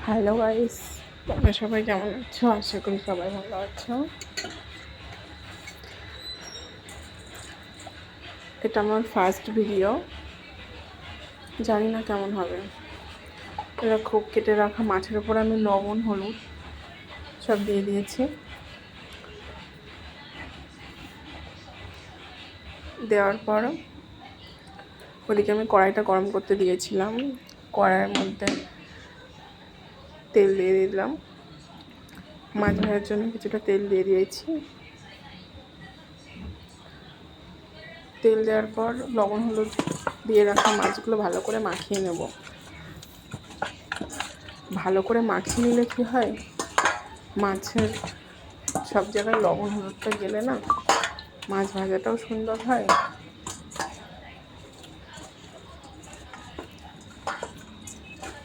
Hello guys, তোমরা সবাই কেমন আছো? আশা করি সবাই ভালো আছো। এটা আমার ফার্স্ট ভিডিও, জানি না কেমন হবে। এটা খুব কেটে রাখা মাছের ওপর আমি লবণ হলুদ সব দিয়ে দিয়েছি। দেওয়ার পর ওদিকে আমি কড়াইটা গরম করতে দিয়েছিলাম। কড়াইয়ের মধ্যে তেল দিয়ে দিলাম। মাছ ভাজার জন্য কিছুটা তেল দিয়ে দিয়েছি। তেল দেওয়ার পর লবণ হলুদ দিয়ে রাখা মাছগুলো ভালো করে মাখিয়ে নেব। ভালো করে মাখিয়ে নিলে কী হয়, মাছের সব জায়গায় লবণ হলুদটা গেলে না মাছ ভাজাটাও সুন্দর হয়।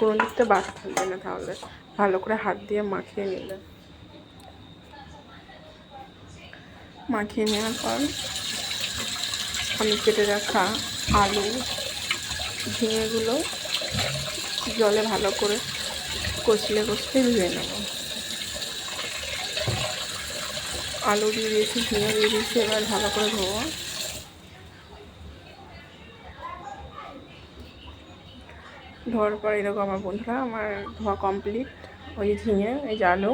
কোনো দিকটা বাদ থাকবে না। তাহলে ভালো করে হাত দিয়ে মাখিয়ে নিলে, মাখিয়ে নেওয়ার পর আমি কেটে রাখা আলু ঝিঙেগুলো জলে ভালো করে কষলে ধুয়ে নেব। আলু দিয়ে দিয়েছি, ঝিঙে দিয়ে দিয়েছি, এবার ভালো করে ধোবো। ধোয়ার পর এরকম আমার বন্ধুরা আমার ধোয়া কমপ্লিট। ওই ঝিঙে, এই যে আলু,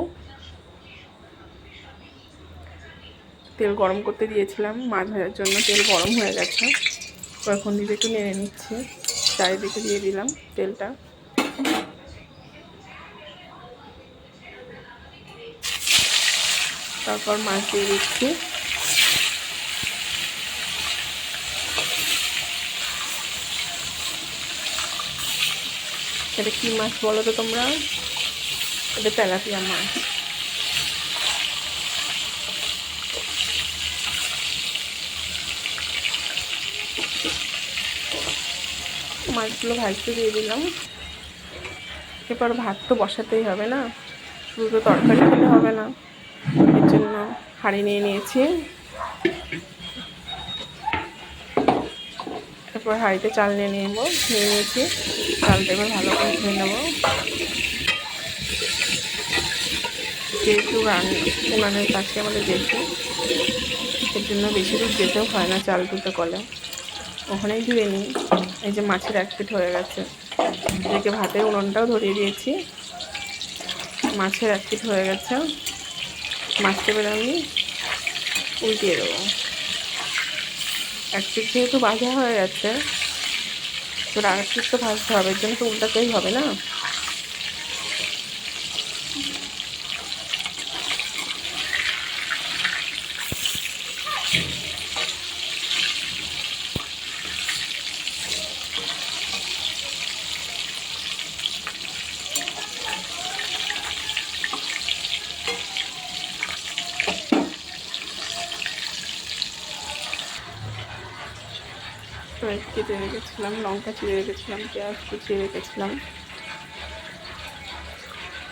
তেল গরম করতে দিয়েছিলাম মাছ ভাজার জন্য, তেল গরম হয়ে গেছে। এখন দিয়ে একটু নেড়ে নিচ্ছি, চারিদিকে দিয়ে দিলাম তেলটা। তারপর মাছ দিয়ে দিচ্ছি। এটা কী মাছ বলো তো তোমরা? এটা তেলাপিয়া মাছ। মাছগুলো ভাজতে দিয়ে দিলাম। এরপর ভাত তো বসাতেই হবে না, শুধু তো তরকারি খেলে হবে না, এর জন্য হাঁড়ি নিয়ে নিয়েছি। এরপর হাঁড়িতে চাল নিয়ে নিয়েছি। চালটা এবার ভালো করে ধুয়ে নেব। যেহেতু উনানের কাছে আমাদের বেশি, এর জন্য বেশি দূর যেতেও হয় না চাল ধুতে কলে, ওখানেই ধুয়ে নিই। এই যে মাছের এক পিঠ হয়ে গেছে, এদিকে ভাতের উনুনটাও ধরিয়ে দিয়েছি। মাছের এক পিঠ হয়ে গেছে, মাছটা এবার আমি উল্টিয়ে দেবো। এক পিঠ যেহেতু ভাজা হয়ে গেছে, এবার আর এক পিঠ তো ভাজতে হবে, এর জন্য তো উল্টাতেই হবে না। কেটে রেখেছিলাম, লঙ্কা চিড়ে রেখেছিলাম, পেঁয়াজ কুচিয়ে রেখেছিলাম।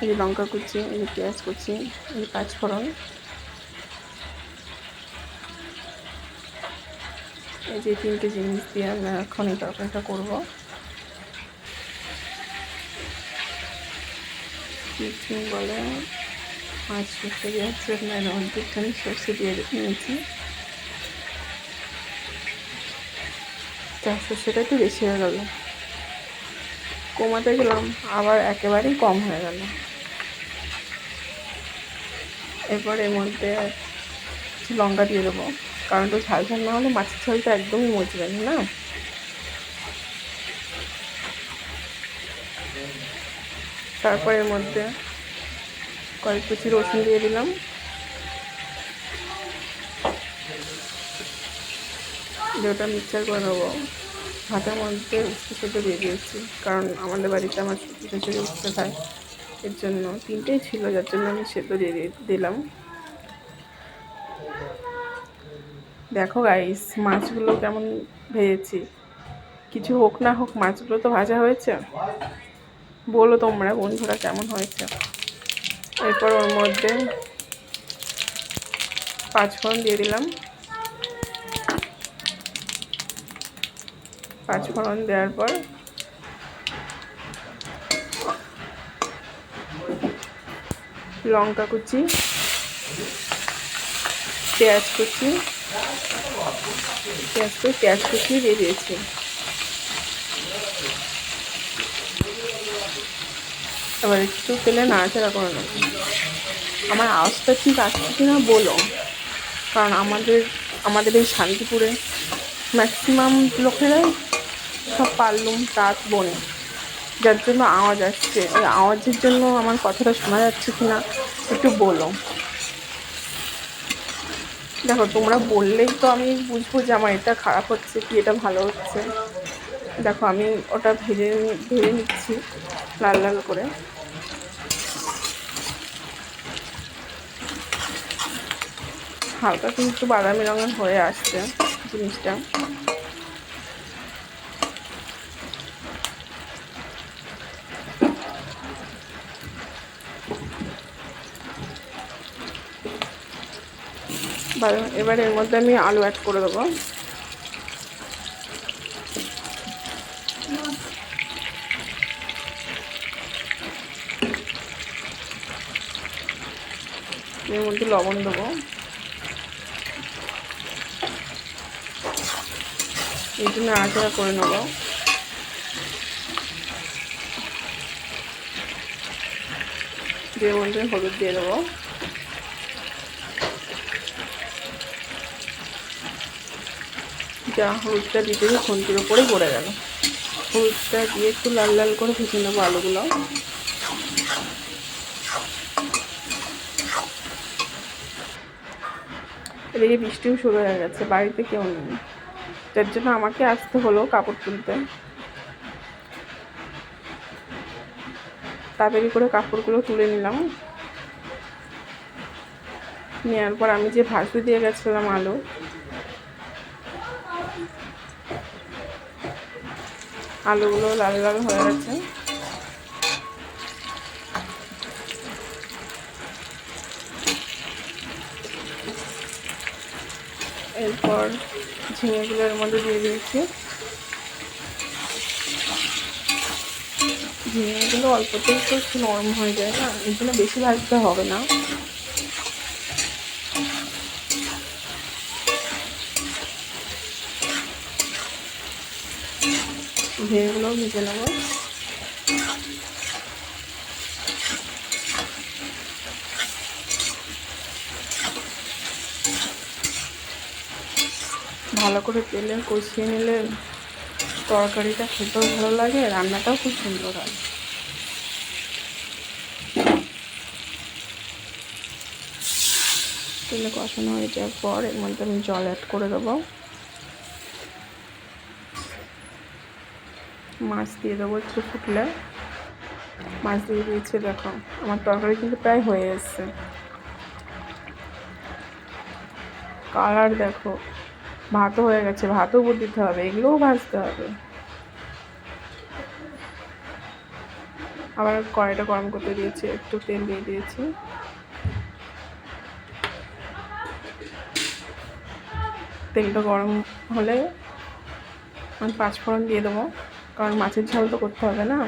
এই যে লঙ্কা কুচি, এই যে পেঁয়াজ কুচি, এই যে পাঁচফোড়ন, এই যে তিনটে জিনিস দিয়ে আমি এখন এই তরকারিটা করবো। কি বলে, মাছ সর্ষে দিয়ে হচ্ছে আপনার অর্ধেকখানি সর্ষে দিয়ে নিয়েছি। সর্ষেটা একটু বেশি হয়ে গেল, কমাতে গেলাম আবার একেবারেই কম হয়ে গেল। এরপর এর মধ্যে লঙ্কা দিয়ে দেবো, কারণ তো ঝাল ঝাল না হলে মাছের ঝালটা একদমই মজবে না। তারপর এর মধ্যে কয়েক কুচি রসুন দিয়ে দিলাম। যেটা মিক্সচার করে নেবো। ভাতের মধ্যে উচ্ছে সেদ্ধ দিয়ে দিয়েছি, কারণ আমাদের বাড়িতে আমার শ্বশুর উচ্ছে খায়, এর জন্য তিনটেই ছিল, যার জন্য আমি সেদ্ধ দিয়ে দিলাম। দেখো গাইস, মাছগুলো কেমন ভেজেছি। কিছু হোক না হোক, মাছগুলো তো ভাজা হয়েছে। বলো তোমরা বন্ধুরা কেমন হয়েছে। এরপর ওর মধ্যে পাঁচফোড়ন দিয়ে দিলাম। পাঁচফোড়ন দেওয়ার পর লঙ্কা কুচি, পেঁয়াজ কুচি দিয়ে দিয়েছি। এবার একটু তেলে নাড়াচাড়া করে নেব। আমার আওয়াজটা ঠিক আসছে কিনা বলো, কারণ আমাদের এই শান্তিপুরে ম্যাক্সিমাম লোকেরাই সব পারলুম তাঁত বোনে, যার জন্য আওয়াজ আসছে। ওই আওয়াজের জন্য আমার কথাটা শোনা যাচ্ছে কিনা একটু বলো। দেখো, তোমরা বললেই তো আমি বুঝবো যে আমার এটা খারাপ হচ্ছে কি এটা ভালো হচ্ছে। দেখো, আমি ওটা ভেজে নিচ্ছি লাল লাল করে। হালকা কিন্তু বাদামি রঙের হয়ে আসছে জিনিসটা। এবার এর মধ্যে আমি আলু অ্যাড করে দেবো। এর মধ্যে লবণ দেবো। এই জন্য নাড়াচাড়া করে নেবো। এর মধ্যে হলুদ দিয়ে দেবো। যা হলুদটা দিতে গিয়ে খুন্তির ওপরে পড়ে গেল। হলুদটা দিয়ে একটু লাল লাল করে ভেজে নেবো আলুগুলো। এদিকে বৃষ্টিও শুরু হয়ে গেছে, বাড়িতে কেউ নেই, যার জন্য আমাকে আসতে হলো কাপড় তুলতে। তাড়াতাড়ি করে কাপড়গুলো তুলে নিলাম। নেওয়ার পর আমি যে ভাজতে দিয়ে গেছিলাম আলুগুলো লাল লাল হয়ে গেছে। এরপর ঝিঙেগুলোর মধ্যে দিয়ে দিয়েছি। ঝিঙেগুলো অল্পতেই তো একটু নরম হয়ে যায় না, এই জন্য বেশি ভাজতে হবে না। ঝিঙেগুলো ভেজে নেব। ভালো করে তেলে কষিয়ে নিলে তরকারিটা খেতেও ভালো লাগে, রান্নাটাও খুব সুন্দর হয়। তেলে কষানো হয়ে যাওয়ার পর এর মধ্যে আমি জল অ্যাড করে দেবো। মাছ দিয়ে দেবো একটু ফুটলে। মাছ দিয়ে দিয়েছি। দেখো, আমার তরকারি কিন্তু প্রায় হয়ে এসছে। কালার দেখো, ভাতও হয়ে গেছে। ভাতও দিতে হবে, এগুলোও ভাজতে হবে। আবার কড়াইটা গরম করতে দিয়েছি, একটু তেল দিয়ে দিয়েছি। তেলটা গরম হলে আমি 5 ফোড়ন দিয়ে দেবো, কারণ মাছের ঝাল তো করতে হবে না।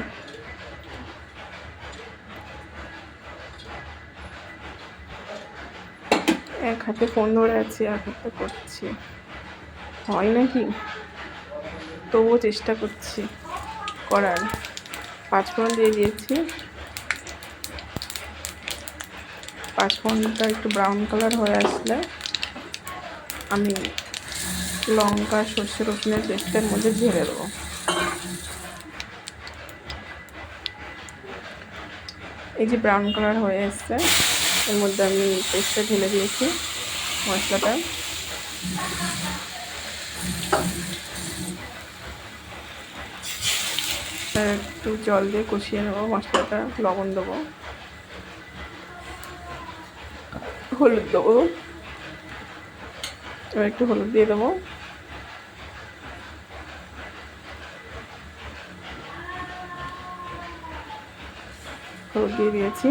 এক হাতে ফোন ধরে আছি, এক হাতে করছি, হয় নাকি? তবুও চেষ্টা করছি করার। 5 ফোড়ন দিয়ে দিয়েছি। 5 ফোড়নটা একটু ব্রাউন কালার হয়ে আসলে আমি লঙ্কা, সর্ষে, রসুনের পেস্টের মধ্যে ঢেলে দেবো। এই যে ব্রাউন কালার হয়ে এসছে, এর মধ্যে আমি পেস্টটা ঢেলে দিয়েছি মশলাটা। একটু জল দিয়ে কষিয়ে নেবো মশলাটা। লবণ দেবো, হলুদ দেবো। এবার একটু হলুদ দিয়ে দেবো। হলুদ দিয়ে দিয়েছি।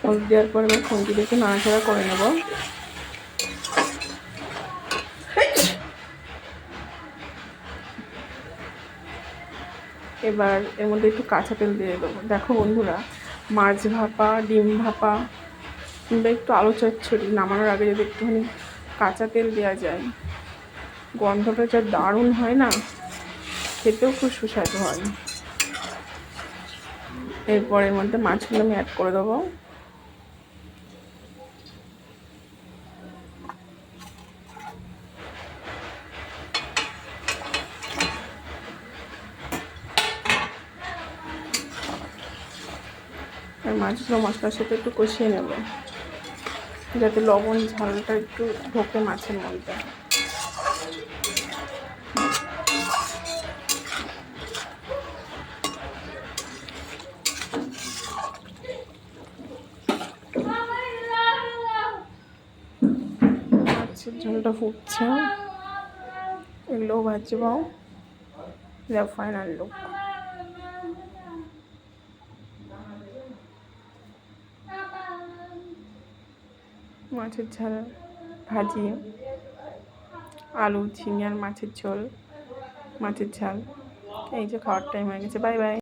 হলুদ দেওয়ার পর এবার খুন্তি দিয়ে একটু নাড়াচাড়া করে নেব। এবার এর মধ্যে একটু কাঁচা তেল দিয়ে দেবো। দেখো বন্ধুরা, মাছ ভাপা, ডিম ভাপা কিংবা একটু আলু চচ্চড়ি নামানোর আগে যদি একটুখানি কাঁচা তেল দেওয়া যায়, গন্ধটা যা দারুণ হয় না, খেতেও খুব সুস্বাদু হয়। এরপর এর মধ্যে মাছগুলো আমি অ্যাড করে দেবো। আর মাছগুলো মশলার সাথে একটু কষিয়ে নেব, যাতে লবণ ঝালটা একটু ঢোকে মাছের মধ্যে। মাছের ঝোলটা ফুটছে, এগুলোও ভাজবো। Final look. মাছের ঝাল ভাজি, আলু ঝিঙে আর মাছের ঝোল, মাছের ঝাল। এই যে খাওয়ার টাইম হয়ে গেছে। Bye bye.